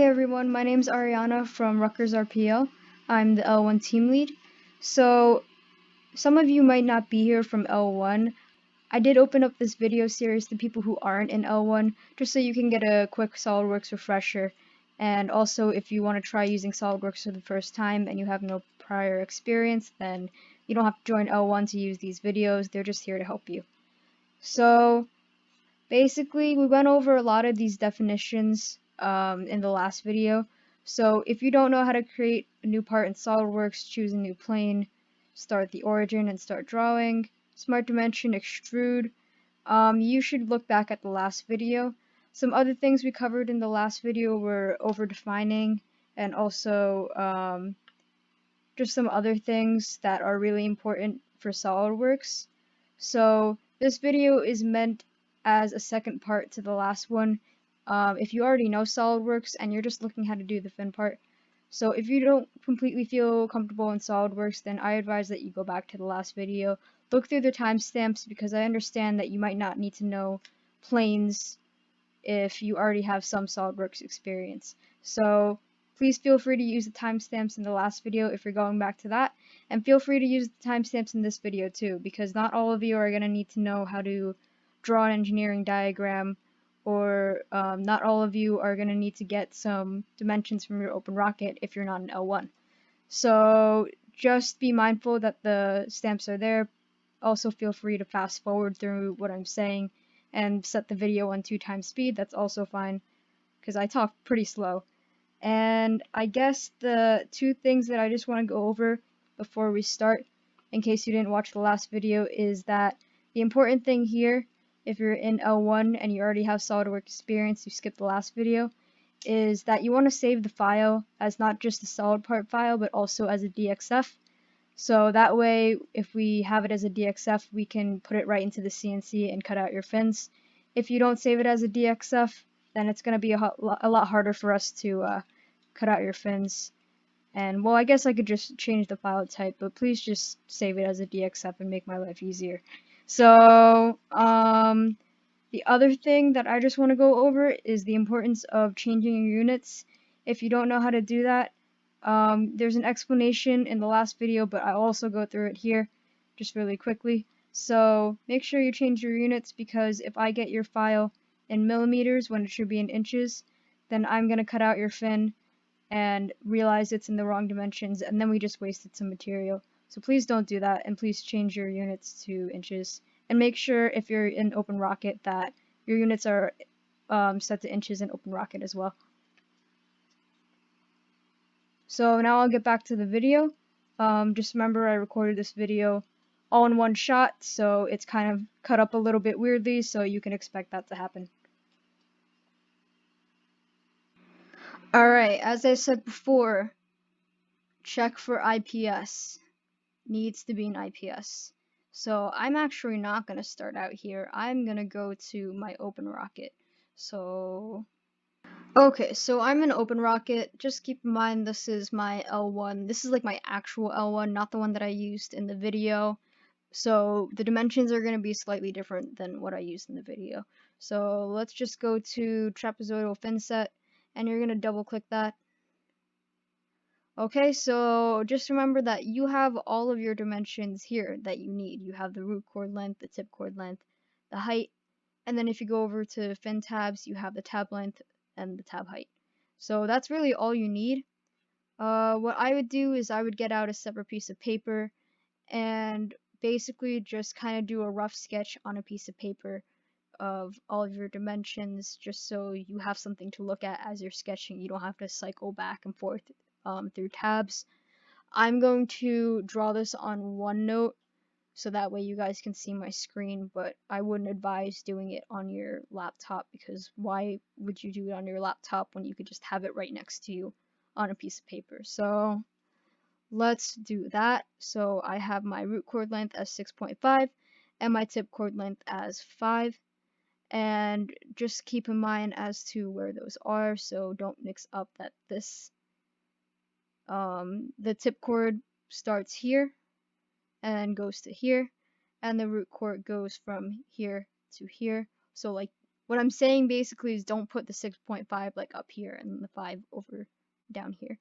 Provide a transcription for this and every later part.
Hey everyone, my name is Aryanna from Rutgers RPL. I'm the L1 team lead. So, some of you might not be here from L1. I did open up this video series to people who aren't in L1, just so you can get a quick SolidWorks refresher. And also, if you want to try using SolidWorks for the first time and you have no prior experience, then you don't have to join L1 to use these videos. They're just here to help you. So, basically, we went over a lot of these definitions in the last video. So if you don't know how to create a new part in SolidWorks, choose a new plane, start the origin and start drawing, smart dimension, extrude, you should look back at the last video. Some other things we covered in the last video were overdefining and also just some other things that are really important for SolidWorks. So this video is meant as a second part to the last one. If you already know SolidWorks and you're just looking how to do the fin part. So if you don't completely feel comfortable in SolidWorks, then I advise that you go back to the last video. Look through the timestamps because I understand that you might not need to know planes if you already have some SolidWorks experience. So please feel free to use the timestamps in the last video if you're going back to that, and feel free to use the timestamps in this video too, because not all of you are going to need to know how to draw an engineering diagram, or not all of you are going to need to get some dimensions from your OpenRocket if you're not an L1. So just be mindful that the stamps are there. Also feel free to fast forward through what I'm saying and set the video on 2x speed. That's also fine because I talk pretty slow. And I guess the two things that I just want to go over before we start, in case you didn't watch the last video, is that the important thing here, if you're in L1 and you already have SolidWorks experience, you skipped the last video, is that you want to save the file as not just a solid part file, but also as a DXF. So that way, if we have it as a DXF, we can put it right into the CNC and cut out your fins. If you don't save it as a DXF, then it's going to be a lot harder for us to cut out your fins. And, well, I guess I could just change the file type, but please just save it as a DXF and make my life easier. So, the other thing that I just want to go over is the importance of changing your units. If you don't know how to do that, there's an explanation in the last video, but I'll also go through it here just really quickly. So make sure you change your units, because if I get your file in millimeters when it should be in inches, then I'm going to cut out your fin and realize it's in the wrong dimensions, and then we just wasted some material. So please don't do that, and please change your units to inches. And make sure if you're in OpenRocket that your units are set to inches in OpenRocket as well. So now I'll get back to the video. Just remember I recorded this video all in one shot, so it's kind of cut up a little bit weirdly, so you can expect that to happen. Alright, as I said before, check for IPS. Needs to be an IPS. So I'm actually not going to start out here. I'm going to go to my OpenRocket. So okay, so I'm in OpenRocket. Just keep in mind this is my L1. This is like my actual L1, not the one that I used in the video. So the dimensions are going to be slightly different than what I used in the video. So let's just go to trapezoidal fin set, and you're going to double click that. Okay, so just remember that you have all of your dimensions here that you need. You have the root chord length, the tip chord length, the height, and then if you go over to fin tabs, you have the tab length and the tab height. So that's really all you need. What I would do is I would get out a separate piece of paper and basically just kind of do a rough sketch on a piece of paper of all of your dimensions, just so you have something to look at as you're sketching. You don't have to cycle back and forth through tabs. I'm going to draw this on OneNote so that way you guys can see my screen, but I wouldn't advise doing it on your laptop, because why would you do it on your laptop when you could just have it right next to you on a piece of paper? So let's do that. So I have my root chord length as 6.5 and my tip chord length as 5. And just keep in mind as to where those are, so don't mix up that this the tip chord starts here and goes to here, and the root chord goes from here to here. So like what I'm saying basically is don't put the 6.5 like up here and the 5 over down here.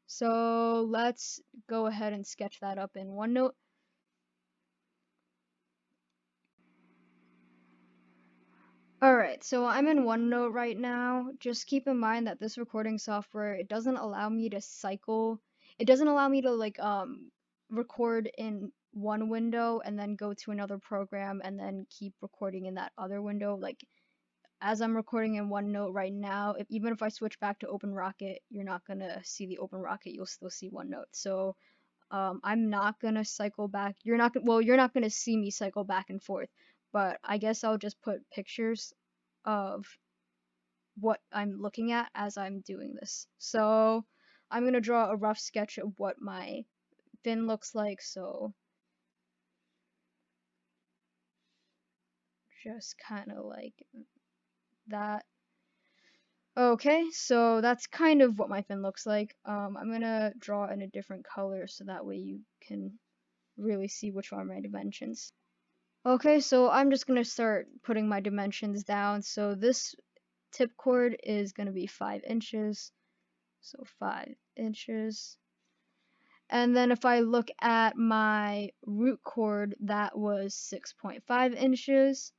So let's go ahead and sketch that up in OneNote. Alright, so I'm in OneNote right now. Just keep in mind that this recording software, it doesn't allow me to cycle. It doesn't allow me to like record in one window and then go to another program and then keep recording in that other window. Like as I'm recording in OneNote right now, even if I switch back to OpenRocket, you're not gonna see the OpenRocket, you'll still see OneNote. So I'm not gonna cycle back. You're not gonna see me cycle back and forth, but I guess I'll just put pictures of what I'm looking at as I'm doing this. So I'm gonna draw a rough sketch of what my fin looks like. So just kind of like that. Okay, so that's kind of what my fin looks like. I'm gonna draw in a different color so that way you can really see which are my dimensions. Okay, so I'm just gonna start putting my dimensions down. So this tip chord is gonna be 5 inches. So 5 inches. And then if I look at my root chord, that was 6.5 inches.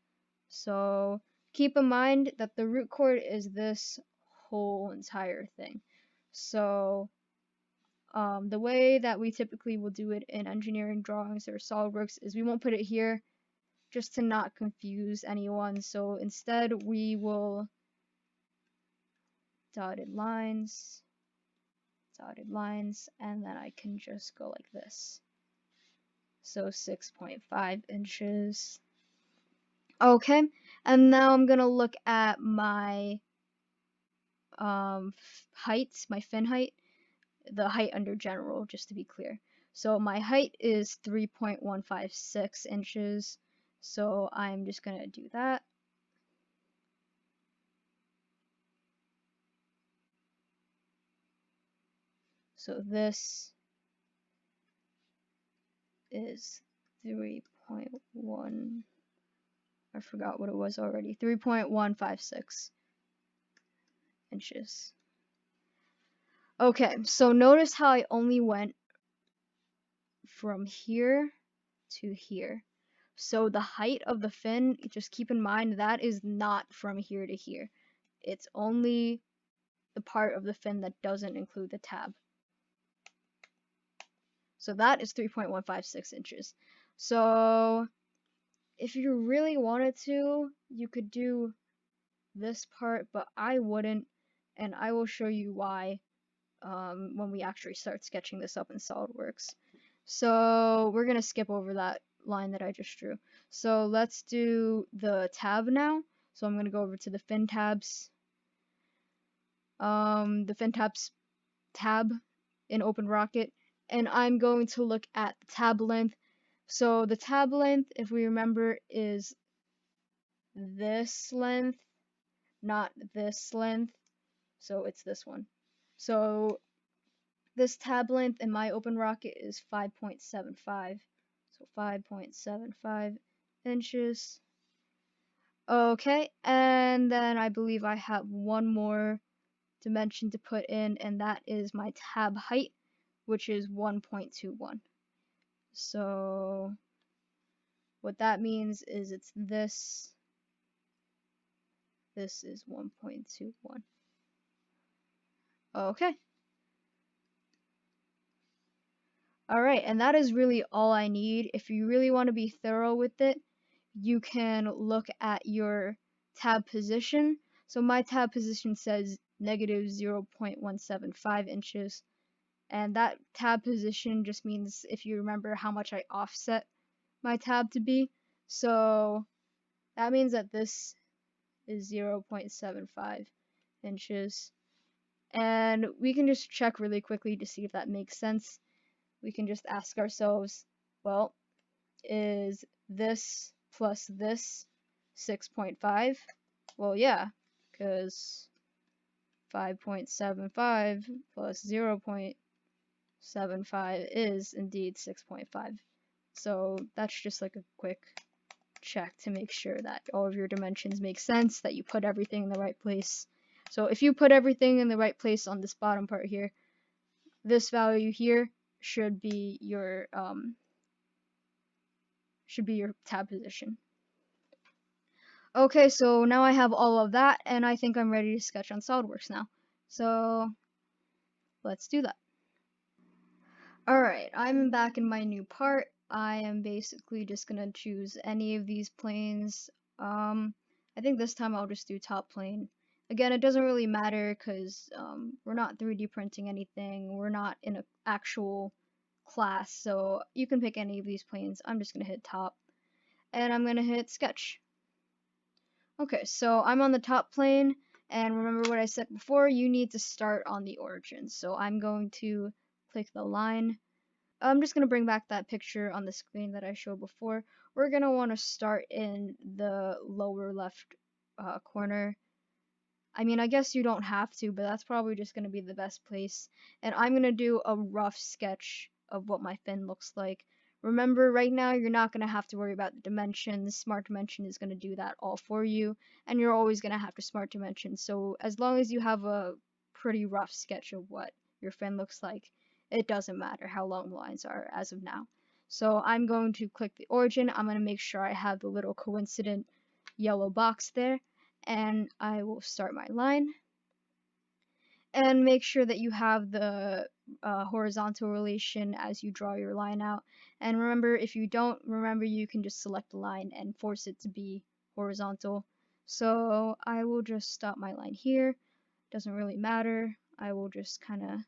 So keep in mind that the root chord is this whole entire thing. So the way that we typically will do it in engineering drawings or SolidWorks is we won't put it here just to not confuse anyone. So instead we will dotted lines, and then I can just go like this. So 6.5 inches. Okay, and now I'm gonna look at my height, my fin height, the height under general, just to be clear. So my height is 3.156 inches. So I'm just gonna do that. So this is 3.1, I forgot what it was already, 3.156 inches. Okay, so notice how I only went from here to here. So the height of the fin, just keep in mind that is not from here to here. It's only the part of the fin that doesn't include the tab. So that is 3.156 inches. So if you really wanted to, you could do this part, but I wouldn't, and I will show you why when we actually start sketching this up in SolidWorks. So we're gonna skip over that line that I just drew. So let's do the tab now. So I'm gonna go over to the fin tabs. The fin tabs tab in OpenRocket, and I'm going to look at the tab length. So the tab length, if we remember, is this length, not this length. So it's this one. So this tab length in my OpenRocket is 5.75. So 5.75 inches. Okay, and then I believe I have one more dimension to put in, and that is my tab height, which is 1.21. So what that means is it's this. This is 1.21. Okay. Alright, and that is really all I need. If you really want to be thorough with it, you can look at your tab position. So my tab position says negative 0.175 inches. And that tab position just means, if you remember, how much I offset my tab to be. So that means that this is 0.75 inches. And we can just check really quickly to see if that makes sense. We can just ask ourselves, well, is this plus this 6.5? Well, yeah, because 5.75 plus 0.75 is indeed 6.5. So that's just like a quick check to make sure that all of your dimensions make sense, that you put everything in the right place. So if you put everything in the right place on this bottom part here, this value here should be your tab position. Okay, so now I have all of that, and I think I'm ready to sketch on SolidWorks now. So let's do that. Alright, I'm back in my new part. I am basically just gonna choose any of these planes. I think this time I'll just do top plane. Again, it doesn't really matter because we're not 3D printing anything. We're not in an actual class, so you can pick any of these planes. I'm just gonna hit top, and I'm gonna hit sketch. Okay, so I'm on the top plane, and remember what I said before, you need to start on the origin. So I'm going to click the line. I'm just going to bring back that picture on the screen that I showed before. We're going to want to start in the lower left corner. I mean, I guess you don't have to, but that's probably just going to be the best place. And I'm going to do a rough sketch of what my fin looks like. Remember, right now, you're not going to have to worry about the dimensions. Smart Dimension is going to do that all for you. And you're always going to have to Smart Dimension. So as long as you have a pretty rough sketch of what your fin looks like, it doesn't matter how long the lines are as of now. So I'm going to click the origin. I'm going to make sure I have the little coincident yellow box there. And I will start my line. And make sure that you have the horizontal relation as you draw your line out. And remember, if you don't remember, you can just select the line and force it to be horizontal. So I will just stop my line here. Doesn't really matter. I will just kind of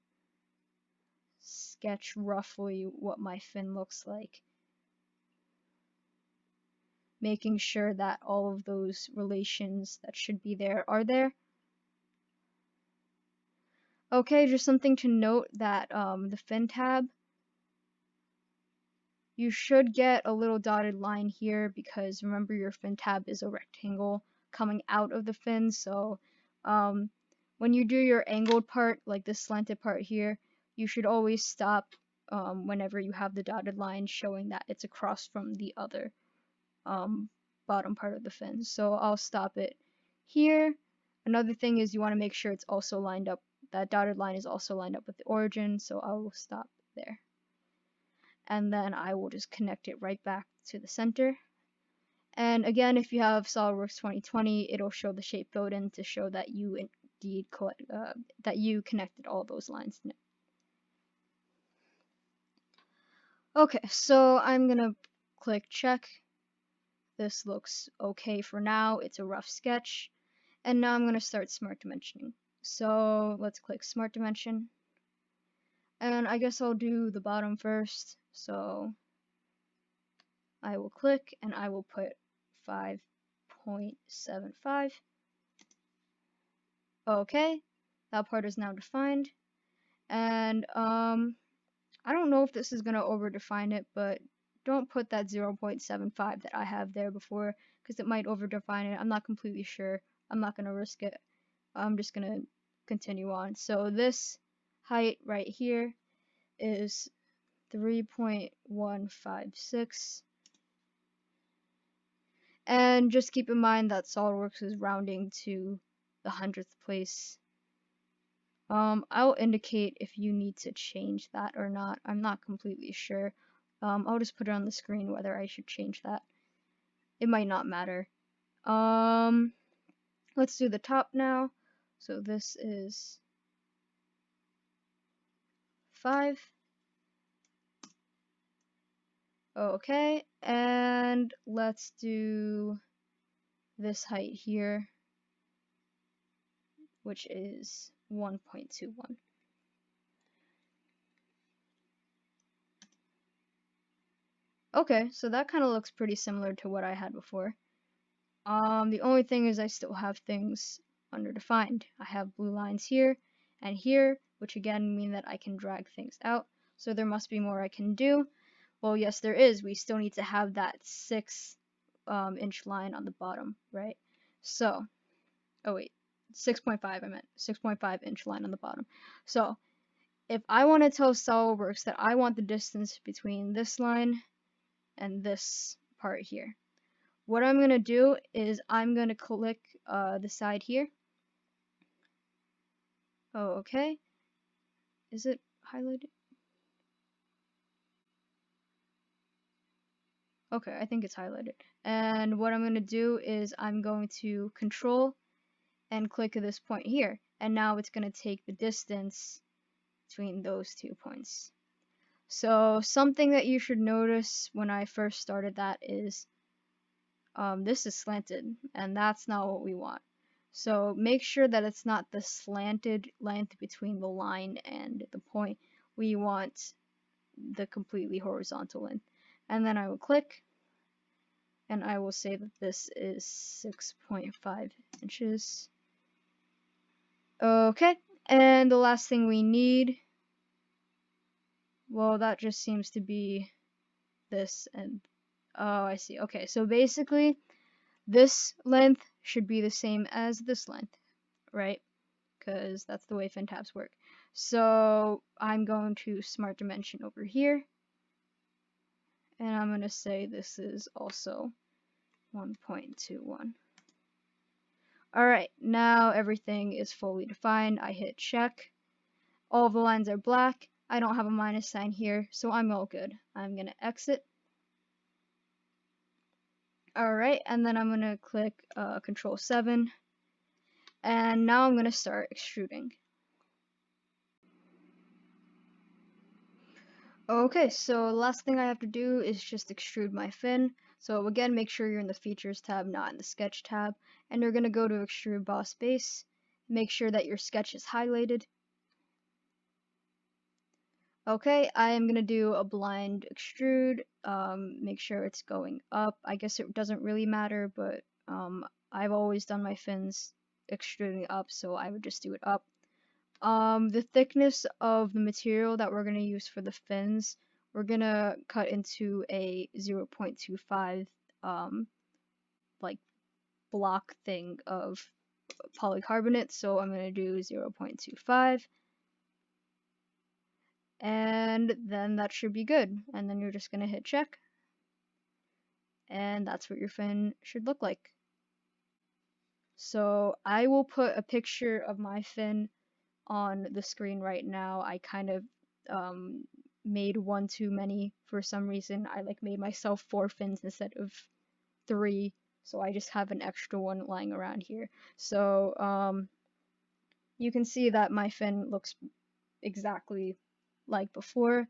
sketch roughly what my fin looks like, making sure that all of those relations that should be there are there. Okay, just something to note that the fin tab, you should get a little dotted line here because remember your fin tab is a rectangle coming out of the fin, so when you do your angled part, like this slanted part here, you should always stop whenever you have the dotted line showing that it's across from the other bottom part of the fin. So I'll stop it here. Another thing is you want to make sure it's also lined up, that dotted line is also lined up with the origin, so I will stop there. And then I will just connect it right back to the center. And again, if you have SolidWorks 2020, it'll show the shape filled in to show that you indeed that you connected all those lines. Okay, so I'm gonna click check. This looks okay for now. It's a rough sketch. And now I'm gonna start Smart Dimensioning. So let's click Smart Dimension. And I guess I'll do the bottom first. So I will click and I will put 5.75. Okay, that part is now defined. And I don't know if this is gonna overdefine it, but don't put that 0.75 that I have there before because it might overdefine it. I'm not completely sure. I'm not gonna risk it. I'm just gonna continue on. So this height right here is 3.156. And just keep in mind that SolidWorks is rounding to the 100th place. I'll indicate if you need to change that or not. I'm not completely sure. I'll just put it on the screen whether I should change that. It might not matter. Let's do the top now. So this is 5. Okay, and let's do this height here, which is 1.21. Okay, so that kind of looks pretty similar to what I had before. The only thing is I still have things underdefined. I have blue lines here and here, which again mean that I can drag things out. So there must be more I can do. Well, yes, there is. We still need to have that 6-inch line on the bottom, right? So, oh wait, 6.5, I meant 6.5-inch line on the bottom. So, if I want to tell SolidWorks that I want the distance between this line and this part here, what I'm going to do is I'm going to click the side here. Oh, okay. Is it highlighted? Okay, I think it's highlighted. And what I'm going to do is I'm going to control and click this point here. And now it's going to take the distance between those 2 points. So something that you should notice when I first started that is this is slanted, and that's not what we want. So make sure that it's not the slanted length between the line and the point. We want the completely horizontal length. And then I will click, and I will say that this is 6.5 inches. Okay, and the last thing we need, well, that just seems to be this, and oh, I see. Okay, so basically this length should be the same as this length, right? Because that's the way fin tabs work. So I'm going to smart dimension over here, and I'm going to say this is also 1.21. Alright, now everything is fully defined. I hit check. All of the lines are black. I don't have a minus sign here, so I'm all good. I'm going to exit. Alright, and then I'm going to click Control 7. And now I'm going to start extruding. Okay, so the last thing I have to do is just extrude my fin. So again, make sure you're in the Features tab, not in the Sketch tab. And you're going to go to Extrude Boss Base. Make sure that your sketch is highlighted. Okay, I am going to do a blind extrude. Make sure it's going up. I guess it doesn't really matter, but I've always done my fins extruding up, so I would just do it up. The thickness of the material that we're going to use for the fins, we're going to cut into a 0.25 like block thing of polycarbonate, so I'm going to do 0.25. And then that should be good. And then you're just going to hit check. And that's what your fin should look like. So I will put a picture of my fin on the screen right now. I kind of made one too many for some reason. I made myself 4 fins instead of 3. So I just have an extra one lying around here. So you can see that my fin looks exactly like before.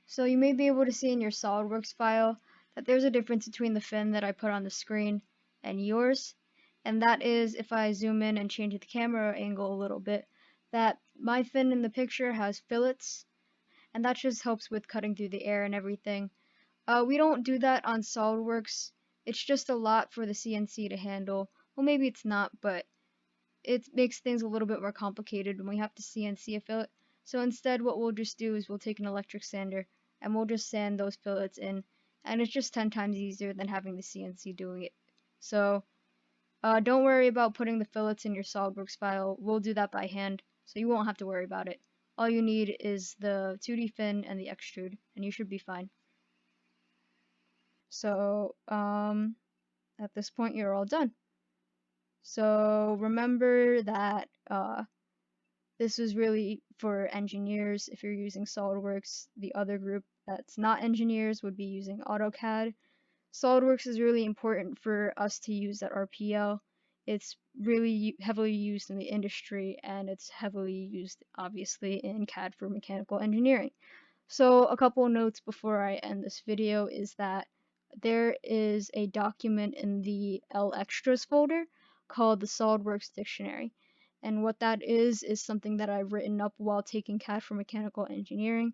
So you may be able to see in your SolidWorks file that there's a difference between the fin that I put on the screen and yours. And that is, if I zoom in and change the camera angle a little bit, that my fin in the picture has fillets, and that just helps with cutting through the air and everything. We don't do that on SolidWorks. It's just a lot for the CNC to handle. Well, maybe it's not, but it makes things a little bit more complicated when we have to CNC a fillet. So instead, what we'll just do is we'll take an electric sander and we'll just sand those fillets in, and it's just 10 times easier than having the CNC doing it. So don't worry about putting the fillets in your SolidWorks file. We'll do that by hand, so you won't have to worry about it. All you need is the 2D fin and the extrude, and you should be fine. So at this point, you're all done. So remember that this is really for engineers. If you're using SolidWorks, the other group that's not engineers would be using AutoCAD. SolidWorks is really important for us to use at RPL. It's really heavily used in the industry, and it's heavily used, obviously, in CAD for mechanical engineering. So a couple notes before I end this video is that there is a document in the L Extras folder called the SolidWorks Dictionary. And what that is something that I've written up while taking CAD for mechanical engineering.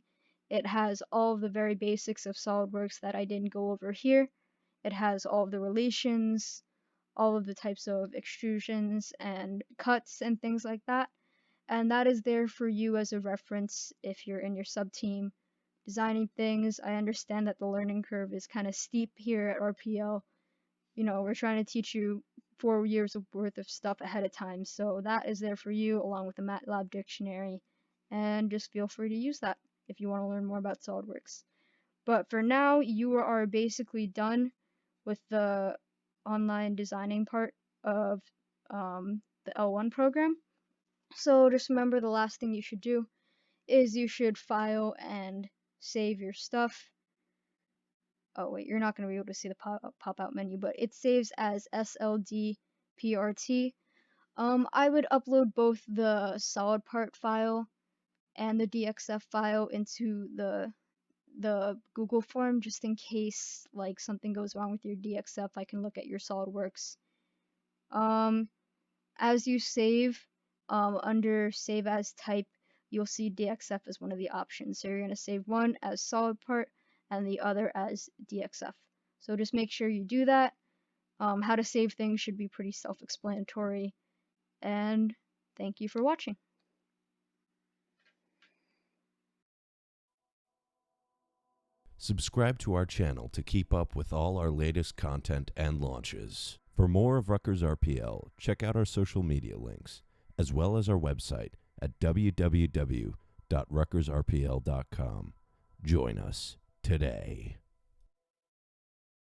It has all of the very basics of SolidWorks that I didn't go over here. It has all of the relations, all of the types of extrusions and cuts and things like that. And that is there for you as a reference if you're in your sub-team designing things. I understand that the learning curve is kind of steep here at RPL. You know, we're trying to teach you 4 years worth of stuff ahead of time. So that is there for you along with the MATLAB dictionary. And just feel free to use that if you want to learn more about SolidWorks. But for now, you are basically done with the online designing part of the L1 program. So just remember, the last thing you should do is you should file and save your stuff. Oh wait, you're not going to be able to see the pop-out menu, but it saves as SLDPRT. I would upload both the solid part file and the DXF file into the Google form, just in case like something goes wrong with your DXF. I can look at your SolidWorks. As you save, under save as type, you'll see DXF as one of the options. So you're going to save one as solid part and the other as DXF. So just make sure you do that. How to save things should be pretty self-explanatory. And thank you for watching. Subscribe to our channel to keep up with all our latest content and launches. For more of Rutgers RPL, check out our social media links, as well as our website at www.rutgersrpl.com. Join us today.